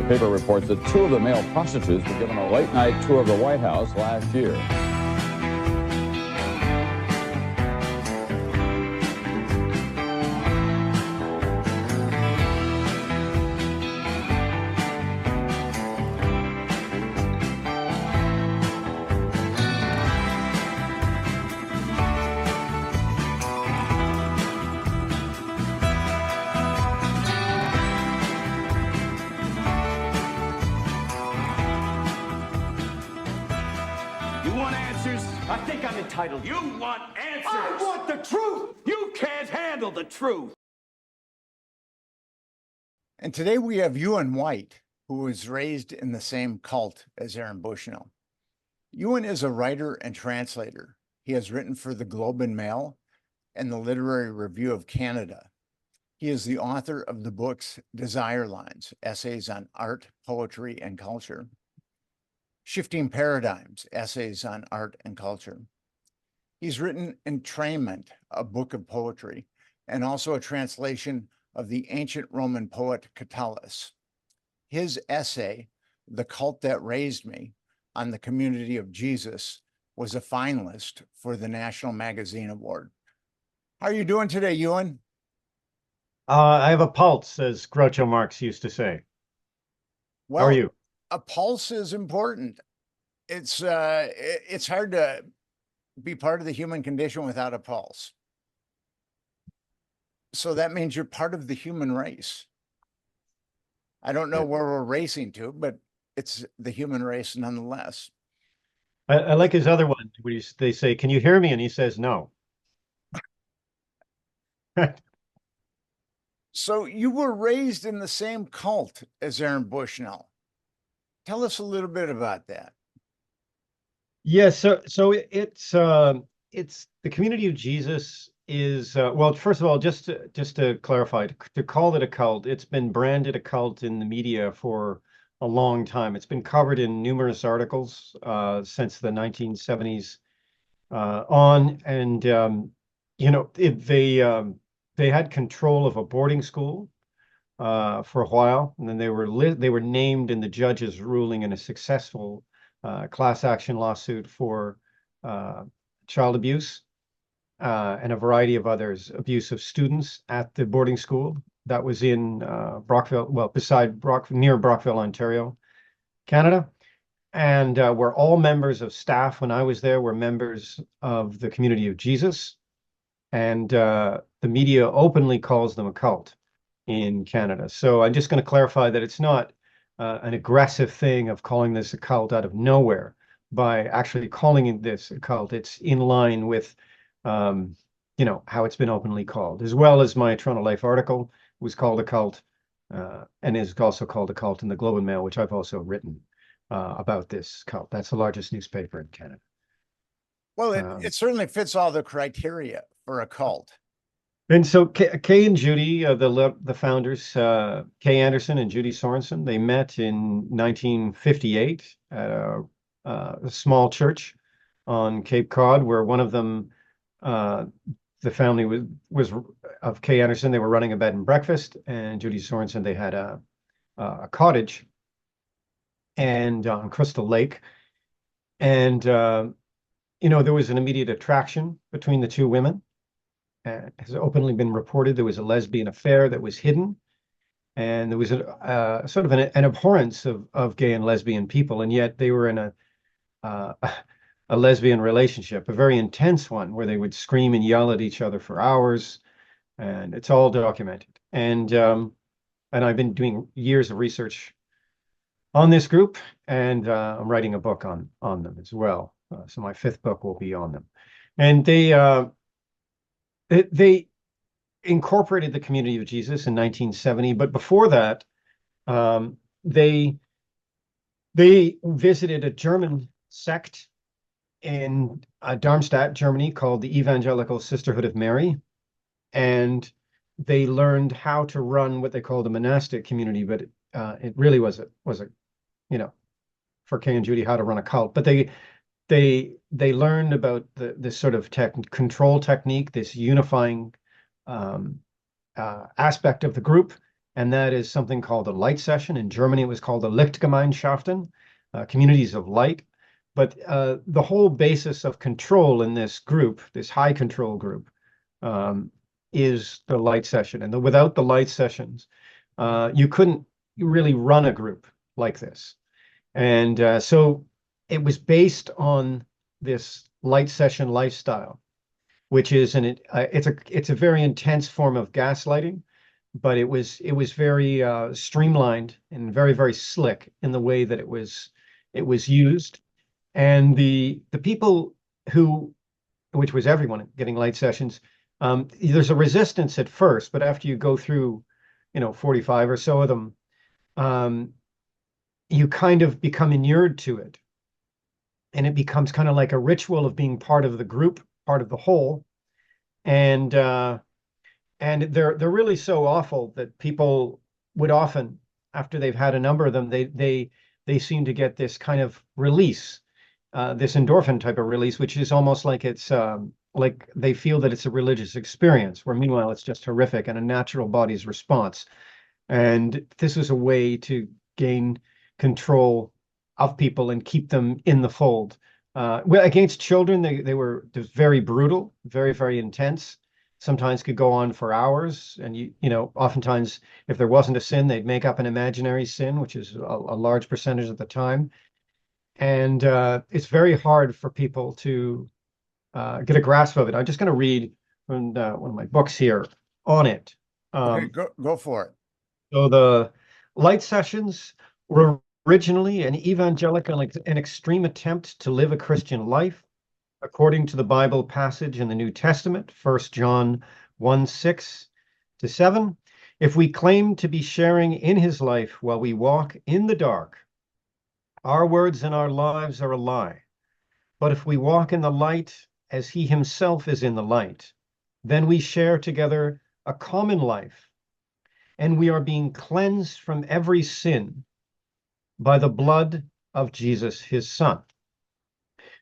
paper reports that two of the male prostitutes were given a late-night tour of the White House last year. I think I'm entitled. You want answers! I want the truth! You can't handle the truth! And today we have Ewan Whyte, who was raised in the same cult as Aaron Bushnell. Ewan is a writer and translator. He has written for the Globe and Mail and the Literary Review of Canada. He is the author of the books Desire Lines, Essays on Art, Poetry, and Culture, Shifting Paradigms, Essays on Art and Culture. He's written Entrainment, a book of poetry, and also a translation of the ancient Roman poet Catullus. His essay, The Cult That Raised Me, on the Community of Jesus, was a finalist for the National Magazine Award. How are you doing today, Ewan? I have a pulse, as Groucho Marx used to say. Well, how are you? A pulse is important. It's hard to be part of the human condition without a pulse. So that means you're part of the human race. I don't know where we're racing to, but it's the human race nonetheless. I like his other one where they say, "Can you hear me?" And he says, "No." So you were raised in the same cult as Aaron Bushnell. Tell us a little bit about that. Yeah, so it's the Community of Jesus is well, first of all, just to clarify, to call it a cult, it's been branded a cult in the media for a long time. It's been covered in numerous articles since the 1970s on, and they had control of a boarding school for a while, and then they were named in the judge's ruling in a successful class action lawsuit for child abuse and a variety of others, abuse of students at the boarding school that was in Brockville, well, near Brockville, Ontario, Canada. And we're all members of staff. When I was there, were members of the Community of Jesus. And the media openly calls them a cult in Canada. So I'm just going to clarify that it's not an aggressive thing of calling this a cult out of nowhere by actually calling this a cult. It's in line with, how it's been openly called, as well as my Toronto Life article was called a cult and is also called a cult in the Globe and Mail, which I've also written about this cult. That's the largest newspaper in Canada. Well, it certainly fits all the criteria for a cult. And so Kay and Judy, the founders, Kay Anderson and Judy Sorensen, they met in 1958 at a small church on Cape Cod, where one of them, the family was of Kay Anderson. They were running a bed and breakfast, and Judy Sorensen, they had a cottage and on Crystal Lake, and there was an immediate attraction between the two women. Has openly been reported there was a lesbian affair that was hidden, and there was a sort of an abhorrence of gay and lesbian people, and yet they were in a lesbian relationship, a very intense one, where they would scream and yell at each other for hours, and it's all documented. And I've been doing years of research on this group, and I'm writing a book on them as well. So my fifth book will be on them, and they incorporated the Community of Jesus in 1970, but before that, they visited a German sect in Darmstadt, Germany, called the Evangelical Sisterhood of Mary, and they learned how to run what they called a monastic community, but it really was a for Kay and Judy, how to run a cult. But they learned about this sort of control technique, this unifying aspect of the group, and that is something called a light session. In Germany, it was called a Lichtgemeinschaften, communities of light. But the whole basis of control in this group, this high control group, is the light session. And without the light sessions, you couldn't really run a group like this. And so it was based on this light session lifestyle, which is it's a very intense form of gaslighting, but it was very streamlined and very, very slick in the way that it was used. And the people who, which was everyone getting light sessions, there's a resistance at first, but after you go through, 45 or so of them, you kind of become inured to it. And it becomes kind of like a ritual of being part of the group, part of the whole. And they're really so awful that people would often, after they've had a number of them, they seem to get this kind of release, this endorphin type of release, which is almost like it's like they feel that it's a religious experience, where meanwhile it's just horrific and a natural body's response. And this is a way to gain control of people and keep them in the fold. Well, against children, they were very brutal, very, very intense. Sometimes could go on for hours. And oftentimes, if there wasn't a sin, they'd make up an imaginary sin, which is a large percentage of the time. And it's very hard for people to get a grasp of it. I'm just going to read from one of my books here on it. Okay, go for it. So the light sessions were originally an evangelical and extreme attempt to live a Christian life according to the Bible passage in the New Testament, 1 John 1:6-7. If we claim to be sharing in his life while we walk in the dark, our words and our lives are a lie. But if we walk in the light as he himself is in the light, then we share together a common life, and we are being cleansed from every sin by the blood of Jesus, his son.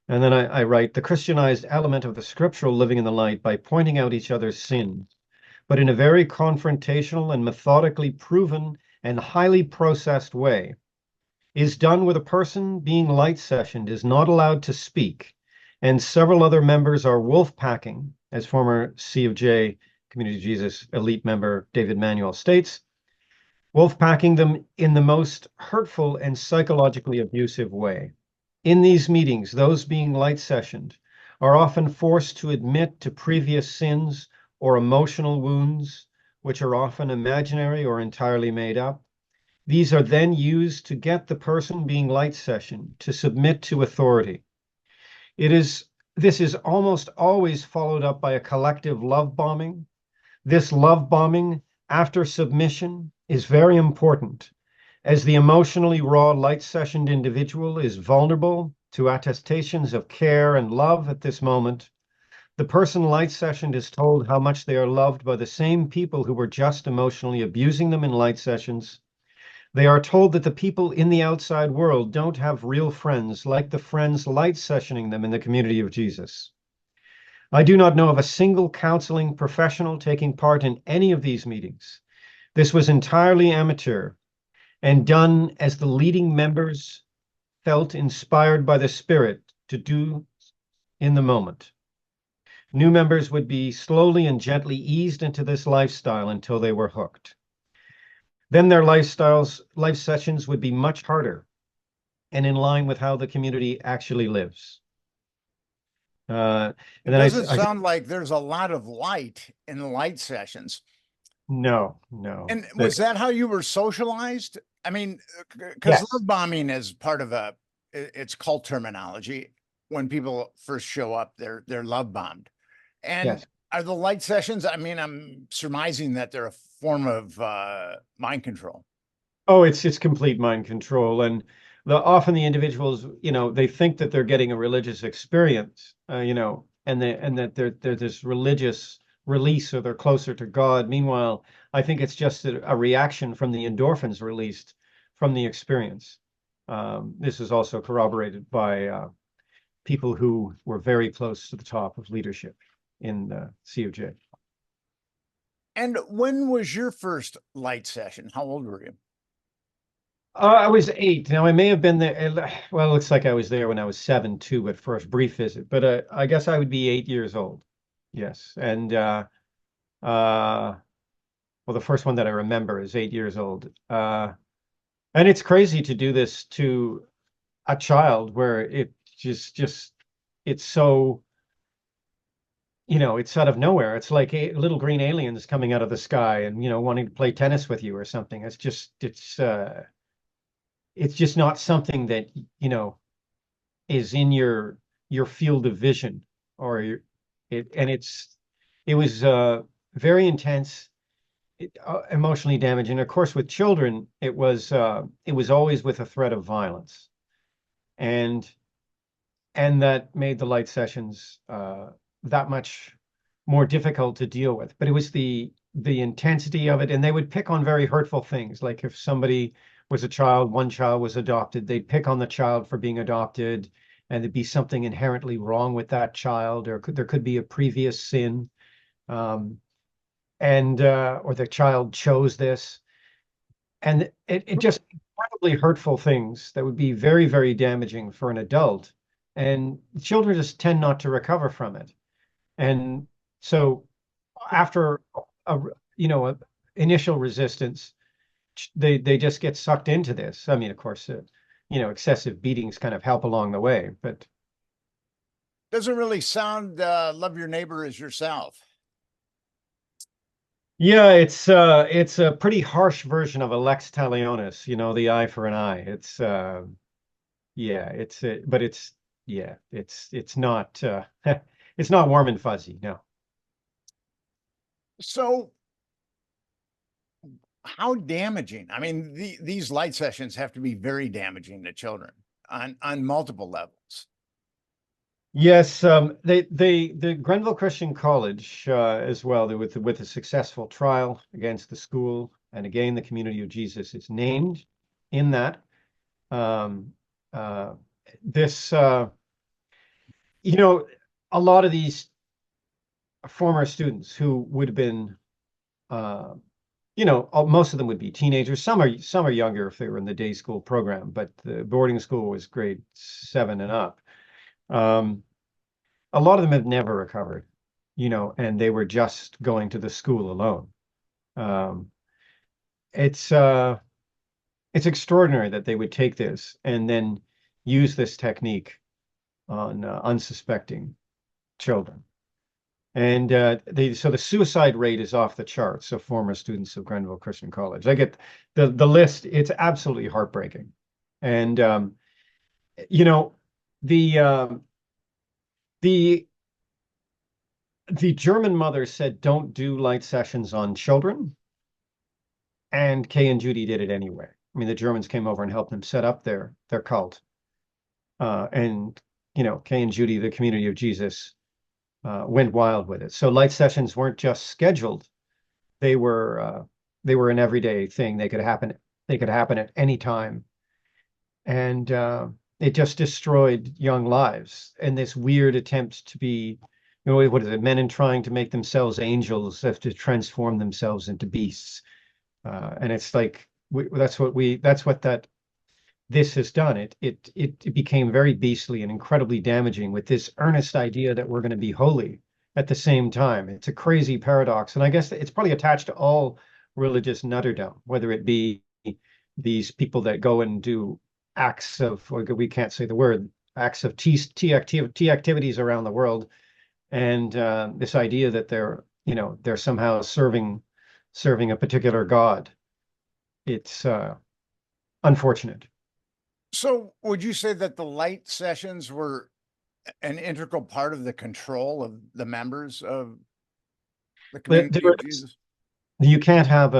And then I write, the Christianized element of the scriptural living in the light by pointing out each other's sins, but in a very confrontational and methodically proven and highly processed way, is done with a person being light sessioned is not allowed to speak, and several other members are wolf packing, as former C of J Community of Jesus elite member David Manuel states, wolf packing them in the most hurtful and psychologically abusive way. In these meetings, those being light sessioned are often forced to admit to previous sins or emotional wounds, which are often imaginary or entirely made up. These are then used to get the person being light sessioned to submit to authority. This is almost always followed up by a collective love bombing. This love bombing after submission is very important, as the emotionally raw light sessioned individual is vulnerable to attestations of care and love at this moment. The person light sessioned is told how much they are loved by the same people who were just emotionally abusing them in light sessions. They are told that the people in the outside world don't have real friends like the friends light sessioning them in the community of Jesus. I do not know of a single counseling professional taking part in any of these meetings. This was entirely amateur and done as the leading members felt inspired by the Spirit to do in the moment. New members would be slowly and gently eased into this lifestyle until they were hooked. Then their life sessions would be much harder and in line with how the community actually lives. It doesn't sound like there's a lot of light in the light sessions. No. And was that how you were socialized? I mean, because love bombing is part of it's cult terminology. When people first show up, they're love bombed. And are the light sessions, I mean, I'm surmising that they're a form of mind control. Oh, it's complete mind control. And often the individuals, they think that they're getting a religious experience, and that they're this religious release, or they're closer to God. Meanwhile, I think it's just a reaction from the endorphins released from the experience. This is also corroborated by people who were very close to the top of leadership in the COJ. And when was your first light session? How old were you? I was 8. Now I may have been there. Well, it looks like I was there when I was 7 too, at first brief visit. But I guess I would be 8 years old. Yes, and well, the first one that I remember is 8 years old. And it's crazy to do this to a child, where it just it's so, it's out of nowhere. It's like little green aliens coming out of the sky and wanting to play tennis with you or something. It's just not something that is in your field of vision, or it was very intense, emotionally damaging. Of course, with children, it was always with a threat of violence, and that made the light sessions that much more difficult to deal with. But it was the intensity of it, and they would pick on very hurtful things. Like if somebody was a child, one child was adopted, they'd pick on the child for being adopted, and there'd be something inherently wrong with that child, or there could be a previous sin, and or the child chose this, and it just incredibly hurtful things that would be very, very damaging for an adult, and children just tend not to recover from it. And so after a initial resistance, they just get sucked into this. I mean, of course, excessive beatings kind of help along the way, but Doesn't really sound love your neighbor as yourself. yeah, it's a pretty harsh version of a lex talionis, the eye for an eye. Yeah, but it's not it's not warm and fuzzy, no. So how damaging? I mean, these light sessions have to be very damaging to children on multiple levels. Yes, the Grenville Christian College as well, with a successful trial against the school, and again the Community of Jesus is named in that. This a lot of these former students who would have been most of them would be teenagers. Some are younger if they were in the day school program, but the boarding school was grade 7 and up. A lot of them have never recovered, and they were just going to the school alone. It's extraordinary that they would take this and then use this technique on unsuspecting children. And so the suicide rate is off the charts of former students of Grenville Christian College. I get the list. It's absolutely heartbreaking. And the German mother said, don't do light sessions on children. And Kay and Judy did it anyway. I mean, the Germans came over and helped them set up their cult. And Kay and Judy, the Community of Jesus, went wild with it. So light sessions weren't just scheduled; they were an everyday thing. They could happen at any time, and it just destroyed young lives. And this weird attempt to be, what is it? Men trying to make themselves angels, have to transform themselves into beasts. And it's like this has done. It became very beastly and incredibly damaging, with this earnest idea that we're going to be holy at the same time. It's a crazy paradox, and I guess it's probably attached to all religious nutterdom, whether it be these people that go and do acts of, we can't say the word, acts of T activities around the world, and this idea that they're somehow serving a particular god. It's unfortunate. So would you say that the light sessions were an integral part of the control of the members of the Community of Jesus? You can't have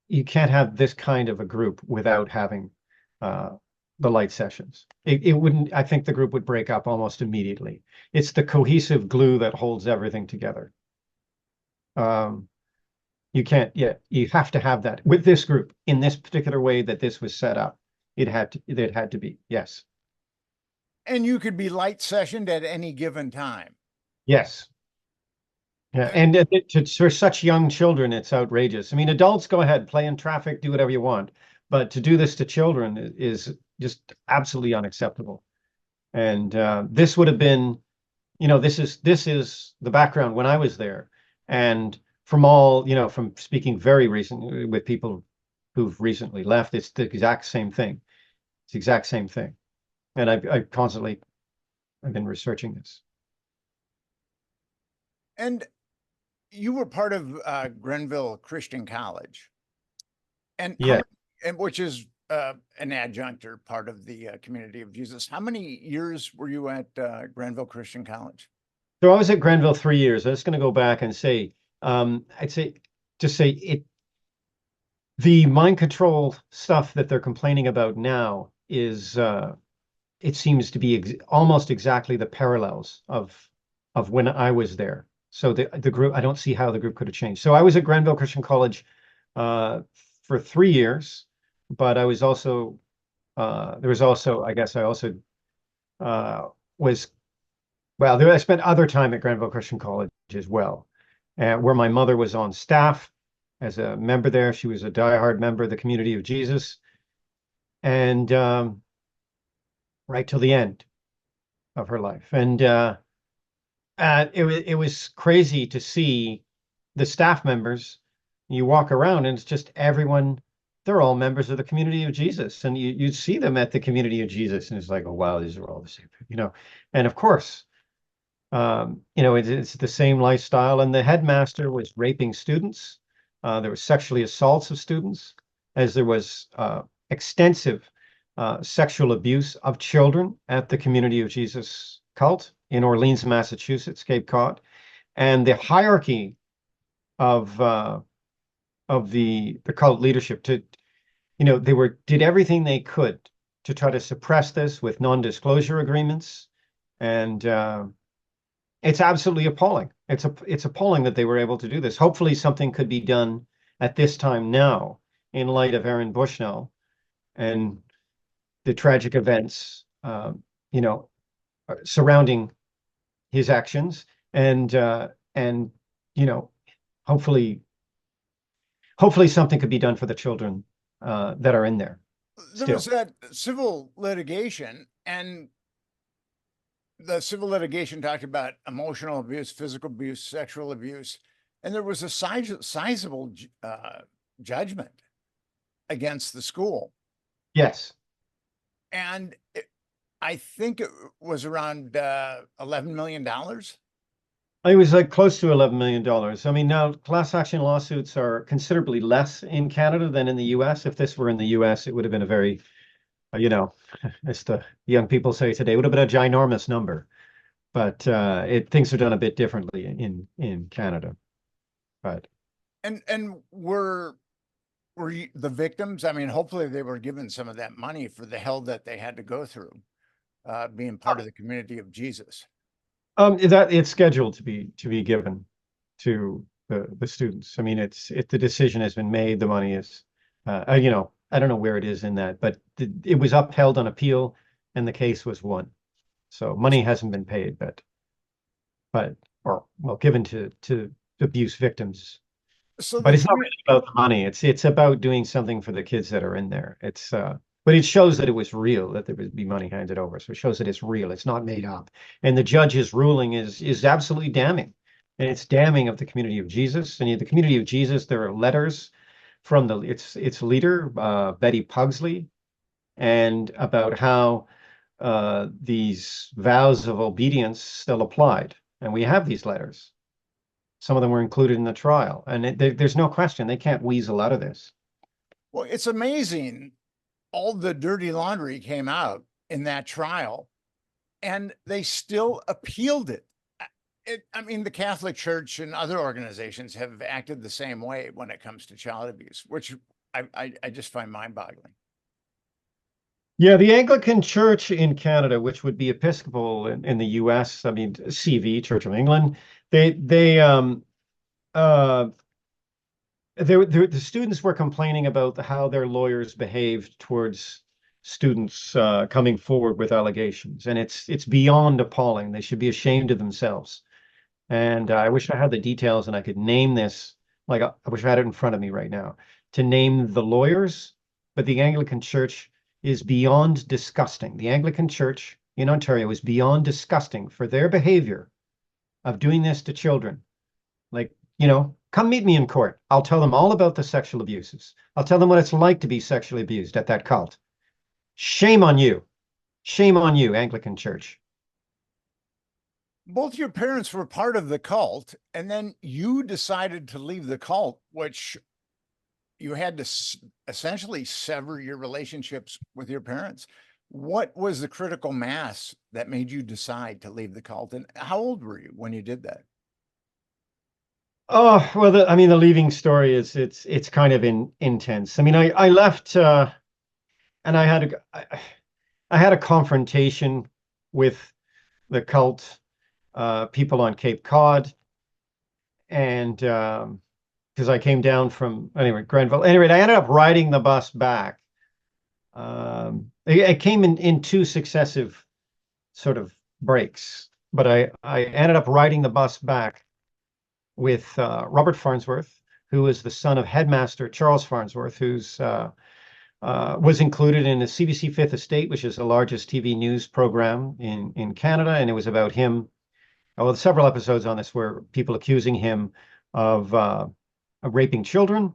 you can't have this kind of a group without having the light sessions. It wouldn't. I think the group would break up almost immediately. It's the cohesive glue that holds everything together. You can't. Yeah, you have to have that with this group in this particular way that this was set up. It had to be. Yes. And you could be light sessioned at any given time. Yes. Yeah, and for such young children, it's outrageous. I mean, adults go ahead, play in traffic, do whatever you want, but to do this to children is just absolutely unacceptable. And this would have been, this is the background when I was there, and from all, from speaking very recently with people who've recently left, it's the exact same thing. It's the exact same thing. And I've been researching this. And you were part of Grenville Christian College, and Yeah. and which is an adjunct or part of the Community of Jesus. How many years were you at Grenville Christian College? So I was at Grenville 3 years. I'm just going to go back and say, the mind control stuff that they're complaining about now is, it seems to be almost exactly the parallels of when I was there. So the group, I don't see how the group could have changed. So I was at Grenville Christian College for 3 years, but I was also I guess I also was I spent other time at Grenville Christian College as well, where my mother was on staff as a member there. She was a diehard member of the Community of Jesus, and right till the end of her life. And it was crazy to see the staff members. You walk around and it's just everyone. They're all members of the Community of Jesus, and you see them at the Community of Jesus, and it's like, oh wow, these are all the same, And of course, it's the same lifestyle. And the headmaster was raping students. There were sexually assaults of students, as there was extensive sexual abuse of children at the Community of Jesus cult in Orleans, Massachusetts, Cape Cod. And the hierarchy of the cult leadership they did everything they could to try to suppress this with non-disclosure agreements. And it's absolutely appalling. It's appalling that they were able to do this. Hopefully something could be done at this time now in light of Ewan Bushnell and the tragic events, surrounding his actions, and hopefully something could be done for the children that are in there. There was that civil litigation, and the civil litigation talked about emotional abuse, physical abuse, sexual abuse, and there was a sizable judgment against the school. Yes. And I think it was around $11 million. It was like close to $11 million. I mean, now class action lawsuits are considerably less in Canada than in the US. If this were in the US, it would have been a very, as the young people say today, it would have been a ginormous number. But things are done a bit differently in Canada. But and were the victims? I mean, hopefully they were given some of that money for the hell that they had to go through, being part of the Community of Jesus. That it's scheduled to be given to the students. I mean, the decision has been made. The money is, I don't know where it is in that, but it was upheld on appeal, and the case was won. So money hasn't been paid, given to abuse victims. But it's not really about the money. It's about doing something for the kids that are in there. But it shows that it was real, that there would be money handed over. So it shows that it's real. It's not made up. And the judge's ruling is absolutely damning. And it's damning of the Community of Jesus. And in the Community of Jesus, there are letters from its leader, Betty Pugsley, and about how these vows of obedience still applied. And we have these letters. Some of them were included in the trial. And there's no question they can't weasel out of this. Well, it's amazing. All the dirty laundry came out in that trial, and they still appealed it. I mean, the Catholic Church and other organizations have acted the same way when it comes to child abuse, which I just find mind-boggling. Yeah, the Anglican Church in Canada, which would be Episcopal in the US, I mean, CV, Church of England, the students were complaining about how their lawyers behaved towards students coming forward with allegations, and it's beyond appalling. They should be ashamed of themselves. And I wish I had the details and I could name this. Like, I wish I had it in front of me right now to name the lawyers. But the Anglican Church is beyond disgusting. The Anglican Church in Ontario is beyond disgusting for their behavior of doing this to children. Like, come meet me in court. I'll tell them all about the sexual abuses. I'll tell them what it's like to be sexually abused at that cult. Shame on you. Shame on you, Anglican Church. Both your parents were part of the cult, and then you decided to leave the cult, which you had to essentially sever your relationships with your parents. What was the critical mass that made you decide to leave the cult? And how old were you when you did that? Oh, well, the leaving story is it's kind of intense. I mean, I left and I had a confrontation with the cult people on Cape Cod, and because I came down from Grenville. Anyway, I ended up riding the bus back. It came in two successive sort of breaks, but I ended up riding the bus back with Robert Farnsworth, who was the son of headmaster Charles Farnsworth, who's was included in the CBC Fifth Estate, which is the largest TV news program in Canada, and it was about him. Well, several episodes on this were people accusing him of raping children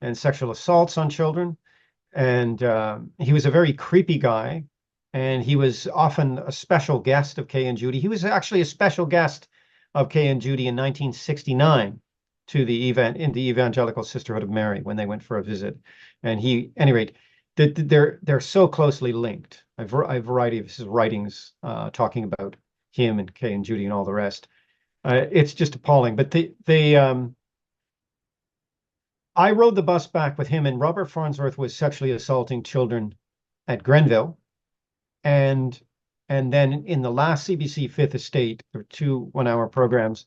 and sexual assaults on children, and he was a very creepy guy, and he was often a special guest of Kay and Judy. He was actually a special guest of Kay and Judy in 1969 to the Evangelical Sisterhood of Mary when they went for a visit. And at any rate, they're so closely linked. I have a variety of his writings talking about him and Kay and Judy and all the rest. It's just appalling. But I rode the bus back with him, and Robert Farnsworth was sexually assaulting children at Grenville. And then in the last CBC Fifth Estate, there were two 1-hour programs.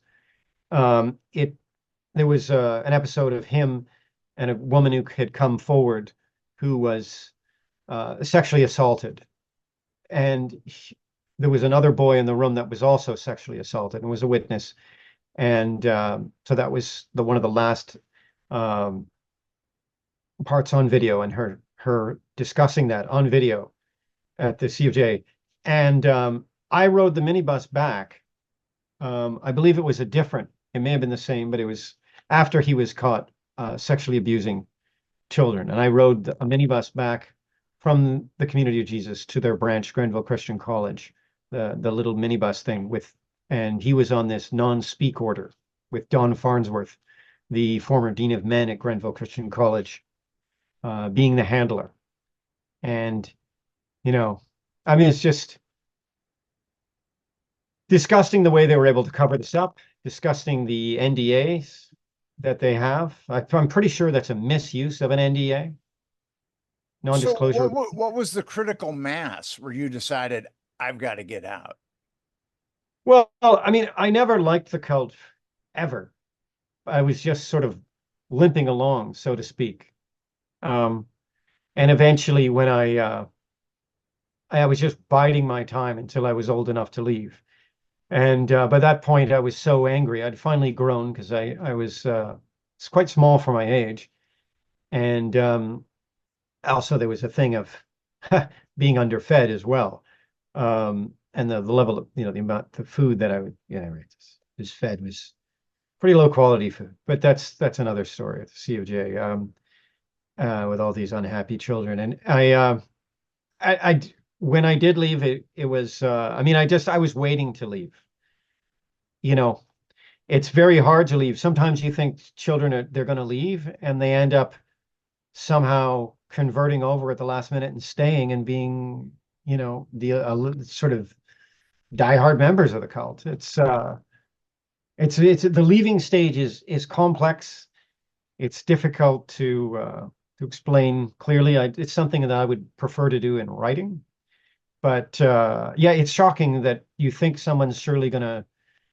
There was an episode of him and a woman who had come forward who was sexually assaulted. And there was another boy in the room that was also sexually assaulted and was a witness. And so that was one of the last parts on video, and her discussing that on video at the C of J. And I rode the minibus back. I believe it may have been the same, but it was after he was caught sexually abusing children. And I rode a minibus back from the Community of Jesus to their branch, Grenville Christian College, the little minibus thing and he was on this non-speak order with Don Farnsworth, the former Dean of Men at Grenville Christian College, being the handler. And, it's just disgusting the way they were able to cover this up, disgusting the NDAs that they have. I'm pretty sure that's a misuse of an NDA. Non-disclosure. So what was the critical mass where you decided, I've got to get out? Well, I never liked the cult ever. I was just sort of limping along, so to speak. And eventually when I was just biding my time until I was old enough to leave. And by that point, I was so angry. I'd finally grown because I was it's quite small for my age. And also there was a thing of being underfed as well. And the level of, the amount of food that I was fed was pretty low quality food. But that's another story at the C of J with all these unhappy children. And I when I did leave, it was I was waiting to leave. It's very hard to leave. Sometimes you think children they're going to leave, and they end up somehow converting over at the last minute and staying and being, the sort of diehard members of the cult. It's the leaving stage is complex. It's difficult to explain clearly. It's something that I would prefer to do in writing. But it's shocking that you think someone's surely gonna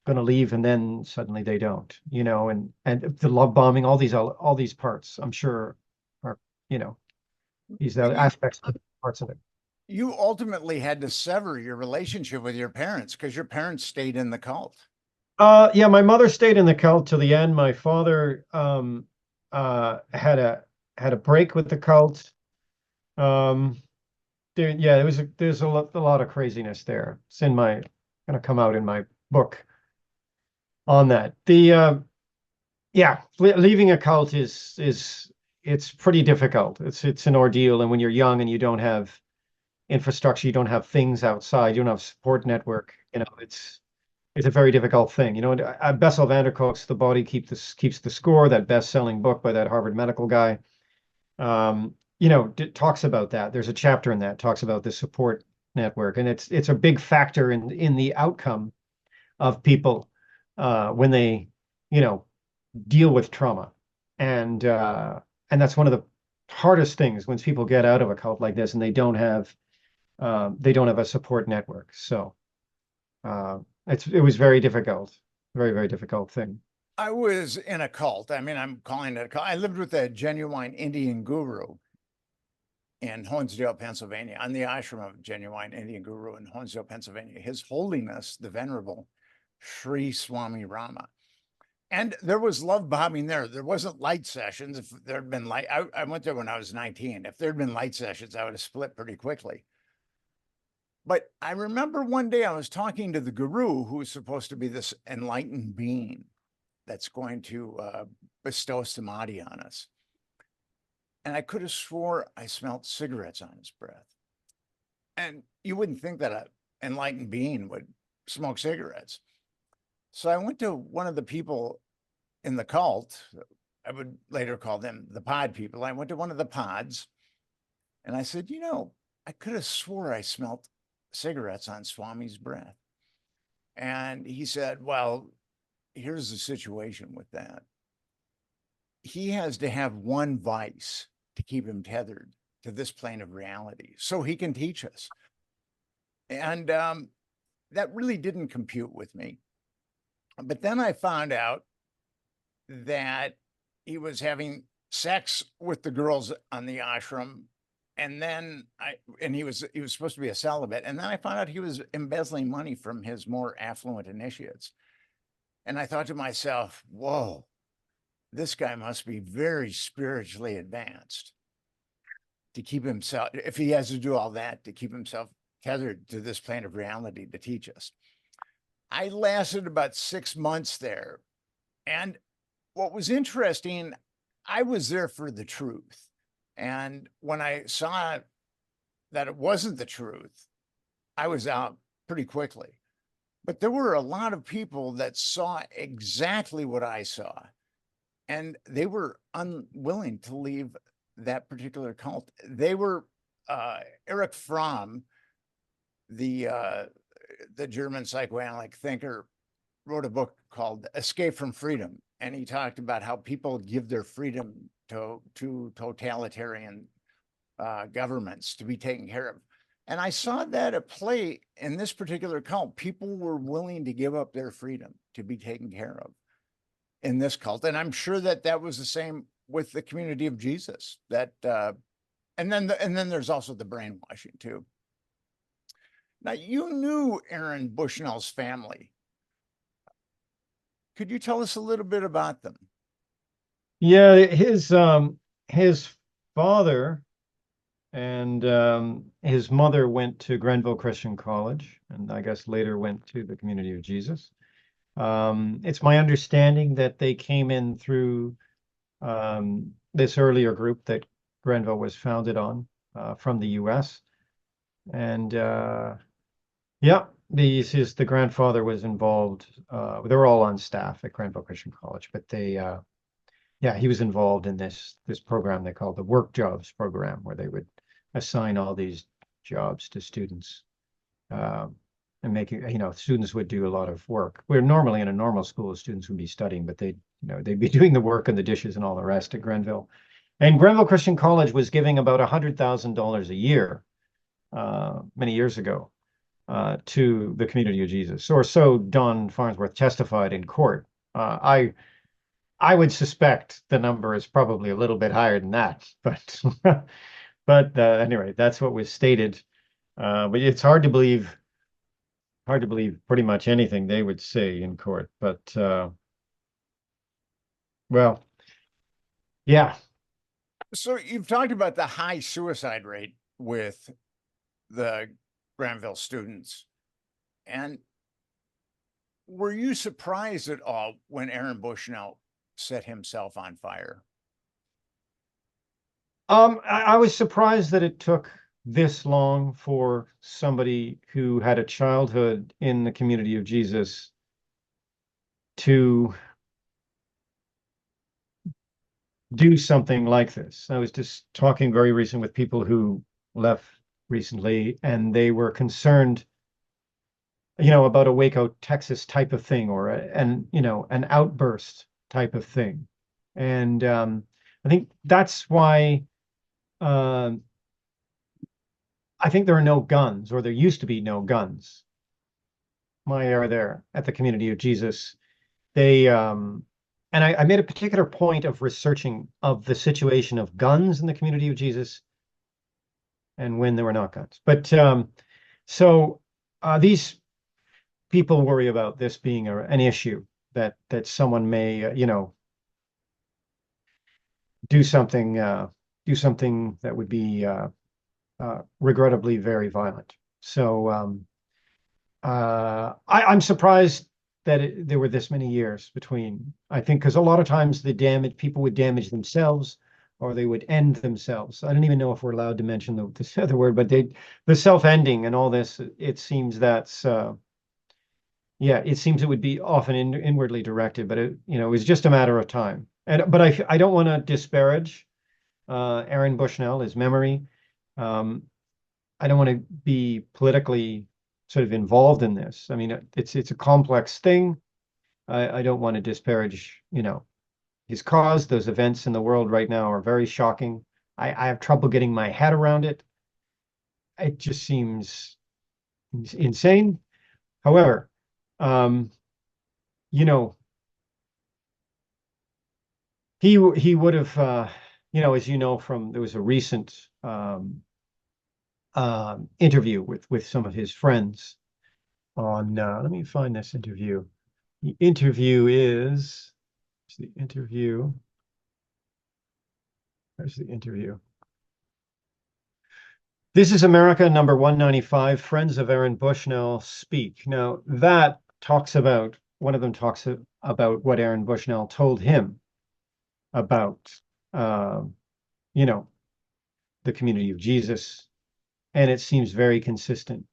leave and then suddenly they don't, and the love bombing, all these parts, I'm sure are, these aspects parts of it. You ultimately had to sever your relationship with your parents because your parents stayed in the cult. Yeah, my mother stayed in the cult till the end. My father had a break with the cult. Um, yeah, there's a lot of craziness there. It's in my gonna come out in my book on that. The yeah, leaving a cult is it's pretty difficult. It's an ordeal, and when you're young and you don't have infrastructure, you don't have things outside, you don't have support network, it's a very difficult thing. Bessel van der Kolk's The Body Keeps the Score, that best-selling book by that Harvard medical guy, talks about that. There's a chapter in that talks about the support network, and it's a big factor in the outcome of people when they, you know, deal with trauma. And that's one of the hardest things when people get out of a cult like this and they don't have a support network. So uh, it was very difficult, very, very difficult thing. I was in a cult. I mean, I'm calling it a cult. I lived with a genuine Indian guru in Honesdale, Pennsylvania, on the ashram of genuine Indian guru in Honesdale, Pennsylvania. His Holiness, the Venerable Sri Swami Rama. And there was love bombing there. There wasn't light sessions. If there had been light, I went there when I was 19. If there had been light sessions, I would have split pretty quickly. But I remember one day I was talking to the guru, who was supposed to be this enlightened being that's going to bestow samadhi on us. And I could have swore I smelled cigarettes on his breath. And you wouldn't think that an enlightened being would smoke cigarettes. So I went to one of the people in the cult. I would later call them the pod people. I went to one of the pods and I said, I could have swore I smelled cigarettes on Swami's breath. And he said, well, here's the situation with that. He has to have one vice to keep him tethered to this plane of reality so he can teach us. And that really didn't compute with me. But then I found out that he was having sex with the girls on the ashram. And then he was supposed to be a celibate. And then I found out he was embezzling money from his more affluent initiates. And I thought to myself, whoa, this guy must be very spiritually advanced to keep himself, if he has to do all that, to keep himself tethered to this plane of reality to teach us. I lasted about 6 months there. And what was interesting, I was there for the truth. And when I saw that it wasn't the truth, I was out pretty quickly. But there were a lot of people that saw exactly what I saw, and they were unwilling to leave that particular cult. They were, Erich Fromm, the German psychoanalytic thinker, wrote a book called Escape from Freedom. And he talked about how people give their freedom to totalitarian governments to be taken care of. And I saw that at play in this particular cult. People were willing to give up their freedom to be taken care of in this cult. And I'm sure that that was the same with the Community of Jesus. That and then there's also the brainwashing too. Now, you knew Aaron Bushnell's family. Could you tell us a little bit about them? Yeah, his father and his mother went to Grenville Christian College, and I guess later went to the Community of Jesus. It's my understanding that they came in through this earlier group that Grenville was founded on from the U.S. And yeah, the grandfather was involved. They were all on staff at Grenville Christian College, but he was involved in this program they called the Work Jobs program, where they would assign all these jobs to students and students would do a lot of work. Where normally in a normal school, students would be studying, but they'd be doing the work and the dishes and all the rest at Grenville. And Grenville Christian College was giving about $100,000 a year many years ago to the Community of Jesus, or so Don Farnsworth testified in court. I would suspect the number is probably a little bit higher than that, but anyway, that's what was stated. But it's hard to believe hard to believe pretty much anything they would say in court, but well, yeah. So you've talked about the high suicide rate with the Grenville students. And were you surprised at all when Aaron Bushnell set himself on fire? I was surprised that it took this long for somebody who had a childhood in the community of Jesus to do something like this. I was just talking very recently with people who left recently, and they were concerned, about a Waco, Texas type of thing, or an outburst type of thing. And I think that's why I think there are no guns, or there used to be no guns. My era there at the Community of Jesus, they and I made a particular point of researching of the situation of guns in the Community of Jesus and when there were not guns. But so these people worry about this being an issue that someone may do something that would be regrettably very violent. So I'm surprised that there were this many years between, I think, because a lot of times people would damage themselves or they would end themselves. I don't even know if we're allowed to mention this other word, but the self-ending and all this, it seems it seems it would be often inwardly directed, but it was just a matter of time. But I don't want to disparage Aaron Bushnell, his memory. I don't want to be politically sort of involved in this. I mean, it's a complex thing. I don't want to disparage, his cause. Those events in the world right now are very shocking. I have trouble getting my head around it. It just seems insane. However, he would have, as you know, there was a recent interview with some of his friends on, let me find this interview. The interview is, the interview. Where's the interview? This is America, number 195, Friends of Aaron Bushnell Speak. Now, that talks about, one of them talks about what Aaron Bushnell told him about, the community of Jesus. And it seems very consistent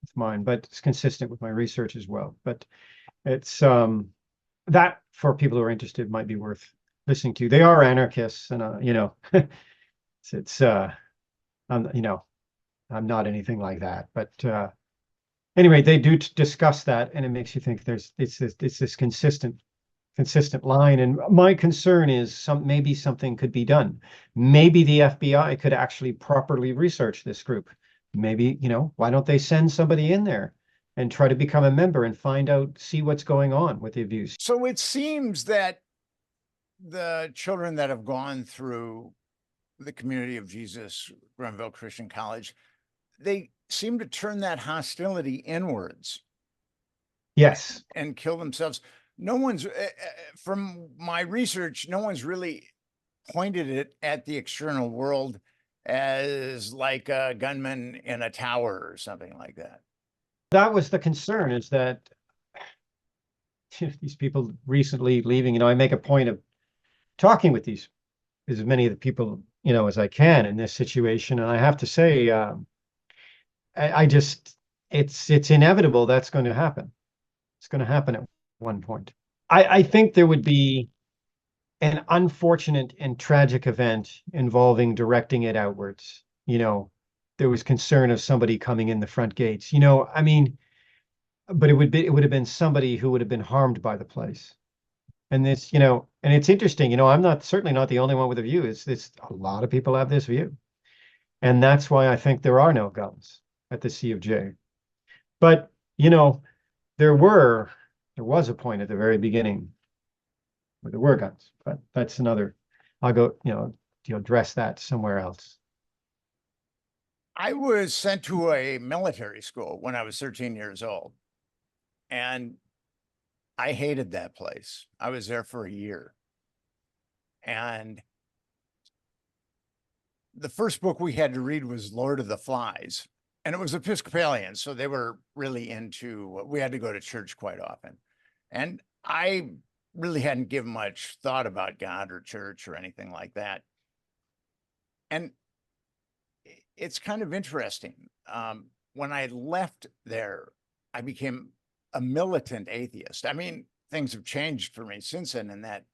with mine, but it's consistent with my research as well. But it's that, for people who are interested, might be worth listening to. They are anarchists, and I'm not anything like that. But anyway, they do discuss that, and it makes you think it's this consistent line. And my concern is maybe something could be done. Maybe the FBI could actually properly research this group. Maybe, why don't they send somebody in there and try to become a member and see what's going on with the abuse? So it seems that the children that have gone through the Community of Jesus, Grenville Christian College, they seem to turn that hostility inwards. Yes. And kill themselves. No one's, from my research, no one's really pointed it at the external world as like a gunman in a tower or something like that. That was the concern, is that these people recently leaving, I make a point of talking with as many of the people, as I can in this situation. And I have to say, it's inevitable that's going to happen. It's going to happen at one point. I think there would be an unfortunate and tragic event involving directing it outwards. There was concern of somebody coming in the front gates, I mean, but it would have been somebody who would have been harmed by the place. And this, and it's interesting, I'm certainly not the only one with a view. It's a lot of people have this view. And that's why I think there are no guns at the C of J. But, there was a point at the very beginning where there were guns, but that's another, I'll go, to address that somewhere else. I was sent to a military school when I was 13 years old. And I hated that place. I was there for a year. And the first book we had to read was Lord of the Flies. And it was Episcopalian, so they were really into, we had to go to church quite often. And I really hadn't given much thought about God or church or anything like that. And it's kind of interesting. When I left there, I became a militant atheist. I mean, things have changed for me since then in that,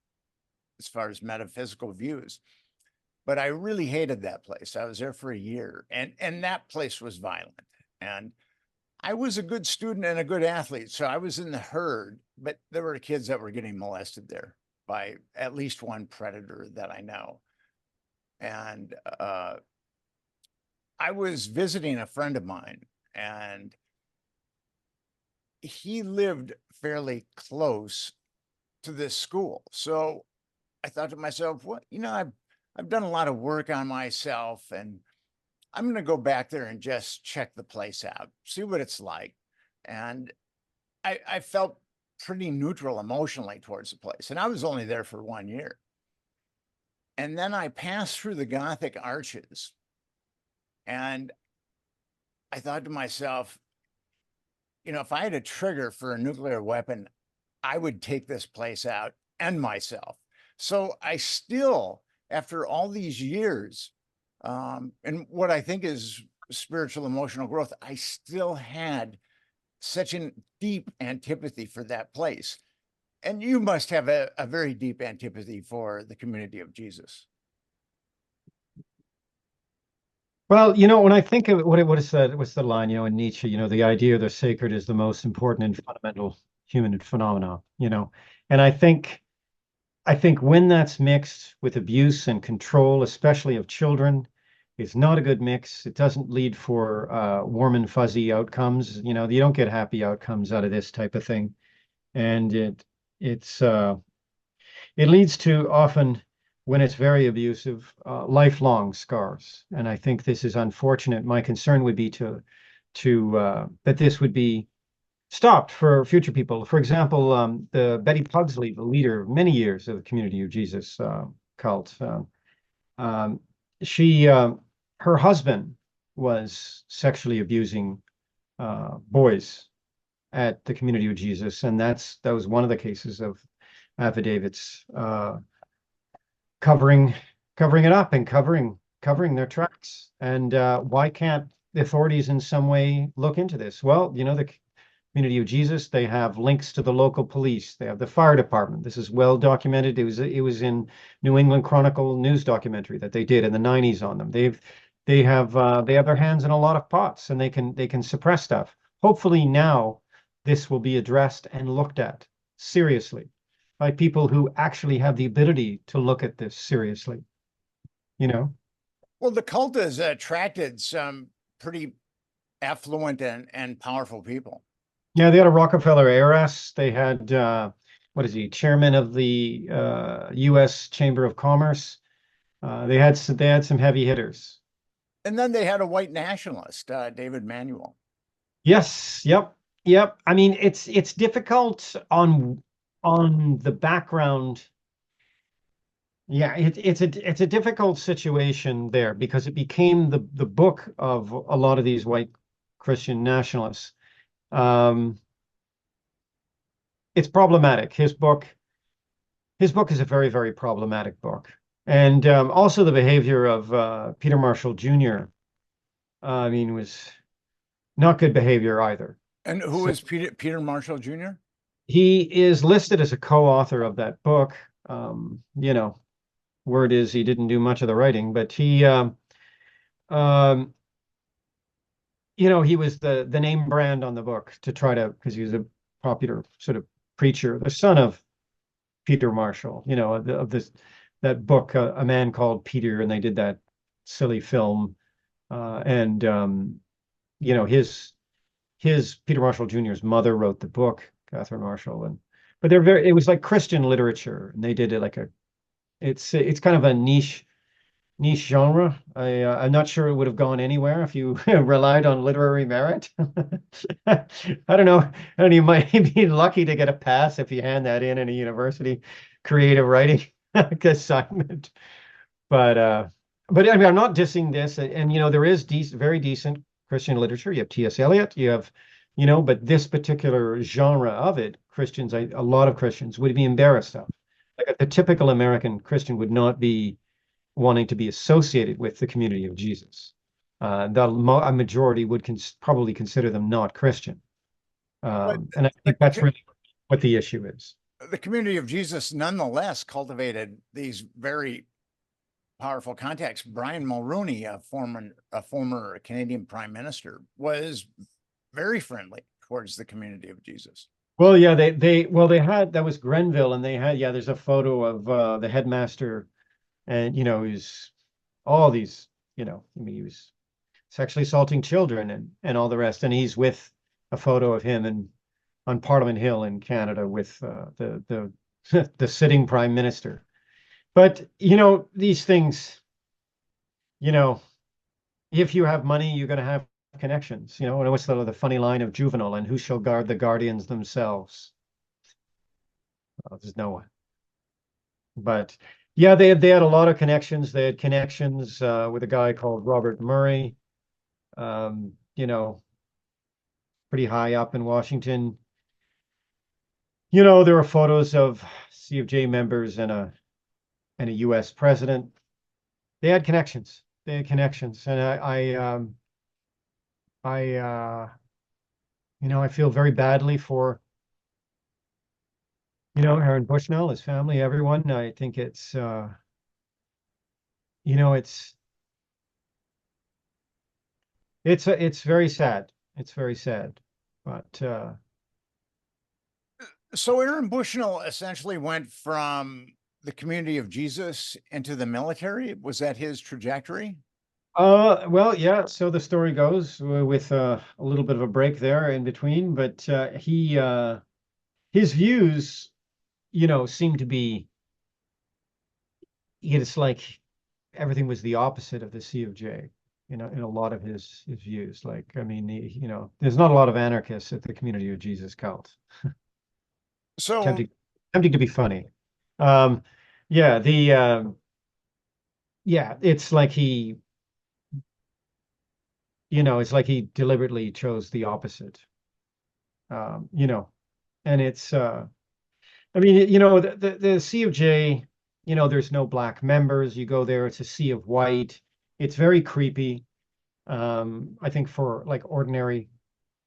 as far as metaphysical views. But I really hated that place. I was there for a year, and that place was violent. And I was a good student and a good athlete, so I was in the herd, but there were kids that were getting molested there by at least one predator that I know. And I was visiting a friend of mine, and he lived fairly close to this school. So I thought to myself, well, I've done a lot of work on myself, and I'm going to go back there and just check the place out, see what it's like. And I felt pretty neutral emotionally towards the place. And I was only there for 1 year. And then I passed through the Gothic arches, and I thought to myself, if I had a trigger for a nuclear weapon, I would take this place out and myself. So I still, after all these years, and what I think is spiritual emotional growth, I still had such a deep antipathy for that place. And you must have a very deep antipathy for the community of Jesus. Well, when I think of what's the line, in Nietzsche, the idea of the sacred is the most important and fundamental human phenomena, and I think when that's mixed with abuse and control, especially of children, it's not a good mix. It doesn't lead for warm and fuzzy outcomes. You don't get happy outcomes out of this type of thing, and it leads to, often when it's very abusive, lifelong scars. And I think this is unfortunate. My concern would be to that this would be stopped for future people. For example, the Betty Pugsley, the leader of many years of the Community of Jesus cult, her husband was sexually abusing boys at the Community of Jesus, and that was one of the cases of affidavits covering it up and covering their tracks. And why can't the authorities in some way look into this? Well, the Community of Jesus, they have links to the local police. They have the fire department. This is well documented. It was in New England Chronicle news documentary that they did in the 90s on them. They have their hands in a lot of pots, and they can suppress stuff. Hopefully now this will be addressed and looked at seriously by people who actually have the ability to look at this seriously. Well, the cult has attracted some pretty affluent and powerful people. Yeah, they had a Rockefeller heiress. They had chairman of the U.S. Chamber of Commerce. They had some heavy hitters. And then they had a white nationalist, David Manuel. Yes. Yep. I mean, it's difficult on the background. Yeah, it's a difficult situation there, because it became the book of a lot of these white Christian nationalists. It's problematic. His book is a very, very problematic book. And also the behavior of Peter Marshall Jr. Was not good behavior either. And who is Peter Marshall Jr.? He is listed as a co-author of that book. Word is he didn't do much of the writing, but he he was the name brand on the book to try to, because he was a popular sort of preacher, the son of Peter Marshall, of that book, A Man Called Peter, and they did that silly film, his Peter Marshall Jr.'s mother wrote the book, Catherine Marshall, but it was like Christian literature, and they did it like it's kind of a niche niche genre. I'm not sure it would have gone anywhere if you relied on literary merit. I don't know. I don't know, you might be lucky to get a pass if you hand that in a university creative writing assignment. But but I mean, I'm not dissing this, and you know, there is very decent Christian literature. You have T.S. Eliot, you have, you know, but this particular genre of it, Christians, a lot of Christians would be embarrassed of. Like the typical American Christian would not be wanting to be associated with the community of Jesus. A majority would probably consider them not Christian. But And I the, think that's really what the issue is. the community of Jesus nonetheless cultivated these very powerful contacts. Brian Mulroney, a former Canadian prime minister, was very friendly towards the community of Jesus. Well, yeah, they had, that was Grenville, and they had, yeah, there's a photo of the headmaster, and you know, he's all these, you know, I mean, he was sexually assaulting children and all the rest, and he's with a photo of him and on Parliament Hill in Canada with the the sitting prime minister. But you know, these things, you know, if you have money, you're going to have connections. You know, and what's the funny line of Juvenal? And who shall guard the guardians themselves? Well, there's no one. But yeah, they had a lot of connections. They had connections with a guy called Robert Murray. You know, pretty high up in Washington. You know, there are photos of C of J members and a U.S. president. They had connections. They had connections, and you know, I feel very badly for, you know, Aaron Bushnell, his family, everyone. I think it's you know, it's very sad. It's very sad, but So Aaron Bushnell essentially went from the community of Jesus into the military. Was that his trajectory? well, yeah. So the story goes with a little bit of a break there in between, but his views, you know, seem to be, it's like everything was the opposite of the C of J, you know, in a lot of his views. Like, I mean, you know, there's not a lot of anarchists at the Community of Jesus cult. So Tempting to be funny. Um, yeah, yeah, it's like he, you know, it's like he deliberately chose the opposite. You know, and it's I mean, you know, the C of J, you know, there's no black members. You go there, it's a sea of white. It's very creepy. I think for like ordinary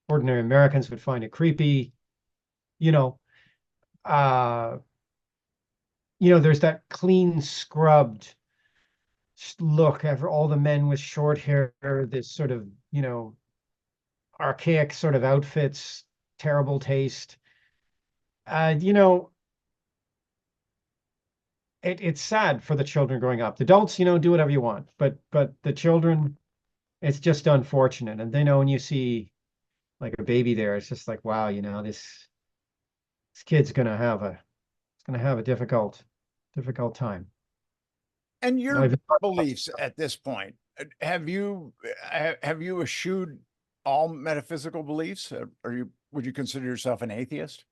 Americans would find it creepy. You know, uh, you know, there's that clean scrubbed look after all the men with short hair, this sort of, you know, archaic sort of outfits, terrible taste. You know, it's sad for the children growing up. The adults, you know, do whatever you want, but the children, it's just unfortunate. And they know when you see like a baby there, it's just like, wow, you know, this kid's gonna have a difficult time. and your I've- beliefs at this point, have you eschewed all metaphysical beliefs? Would you consider yourself an atheist?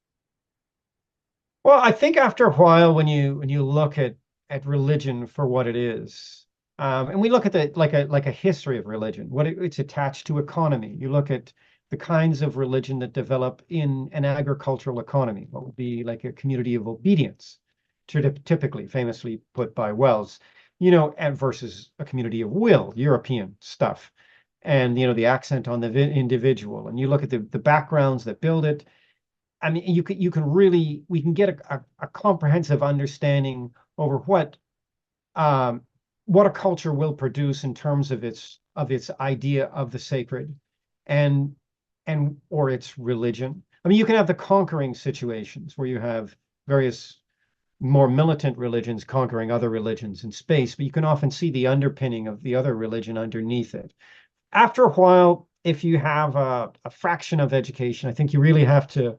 Well, I think after a while, when you look at religion for what it is, and we look at the like a history of religion, what it's attached to economy. You look at the kinds of religion that develop in an agricultural economy, what would be like a community of obedience, typically famously put by Wells, you know, and versus a community of will, European stuff, and you know the accent on the individual, and you look at the backgrounds that build it. I mean, you can really, we can get a comprehensive understanding over what a culture will produce in terms of its idea of the sacred and or its religion. I mean, you can have the conquering situations where you have various more militant religions conquering other religions in space, but you can often see the underpinning of the other religion underneath it. After a while, if you have a fraction of education, I think you really have to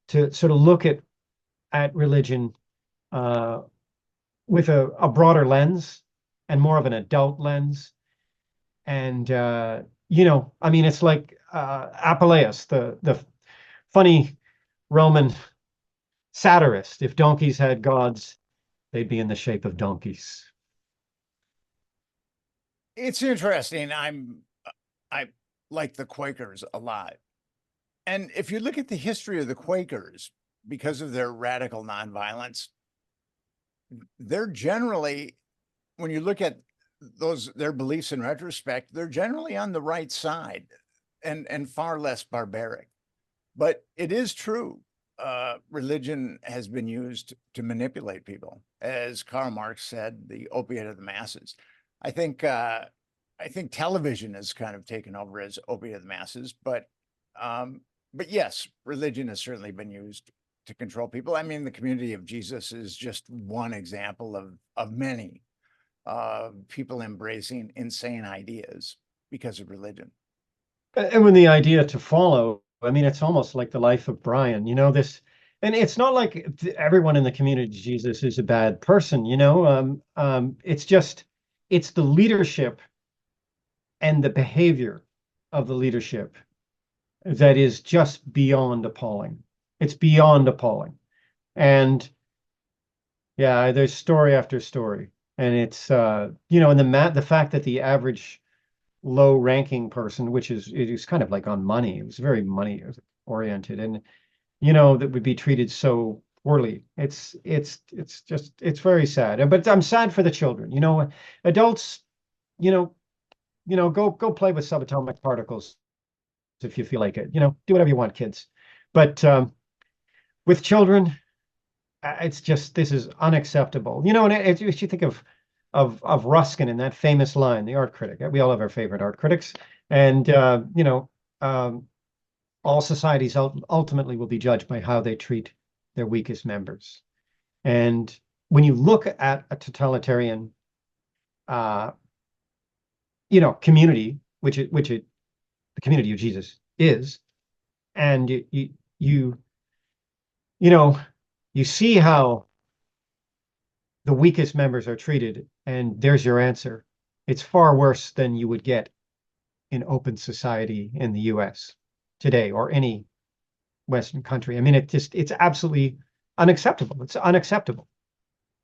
sort of look at religion with a broader lens and more of an adult lens. And you know, I mean, it's like Apuleius, the funny Roman satirist. If donkeys had gods, they'd be in the shape of donkeys. It's interesting. I like the Quakers a lot. And if you look at the history of the Quakers, because of their radical nonviolence, they're generally, when you look at their beliefs in retrospect, they're generally on the right side and far less barbaric. But it is true. Religion has been used to manipulate people. As Karl Marx said, the opiate of the masses. I think television has kind of taken over as opiate of the masses, but yes, religion has certainly been used to control people. I mean, the community of Jesus is just one example of many people embracing insane ideas because of religion. And when the idea to follow, I mean, it's almost like the life of Brian, you know, this, and it's not like everyone in the community of Jesus is a bad person, you know, it's just, it's the leadership and the behavior of the leadership that is just beyond appalling. It's beyond appalling. And yeah, there's story after story. And it's, you know, and the fact that the average low ranking person, which is, it is kind of like on money, it was very money oriented, and, you know, that would be treated so poorly. It's just, it's very sad. But I'm sad for the children, you know, adults, you know, go play with subatomic particles if you feel like it, you know, do whatever you want, kids. But with children, it's just, this is unacceptable, you know. And if you think of Ruskin in that famous line, the art critic, we all have our favorite art critics, and you know, all societies ultimately will be judged by how they treat their weakest members. And when you look at a totalitarian you know, community, which the community of Jesus is, and you know, you see how the weakest members are treated, and there's your answer. It's far worse than you would get in open society in the US today, or any Western country. I mean, it's absolutely unacceptable. It's unacceptable.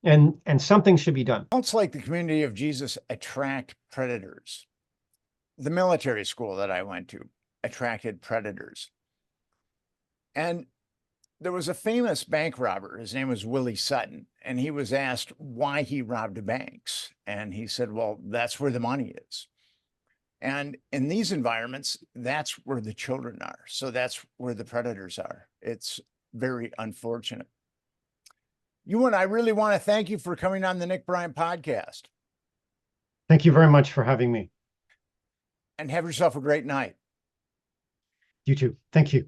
And something should be done. Cults like the community of Jesus attract predators. The military school that I went to attracted predators. And there was a famous bank robber. His name was Willie Sutton. And he was asked why he robbed banks. And he said, well, that's where the money is. And in these environments, that's where the children are. So that's where the predators are. It's very unfortunate. Ewan, I really want to thank you for coming on the Nick Bryant podcast. Thank you very much for having me. And have yourself a great night. You too. Thank you.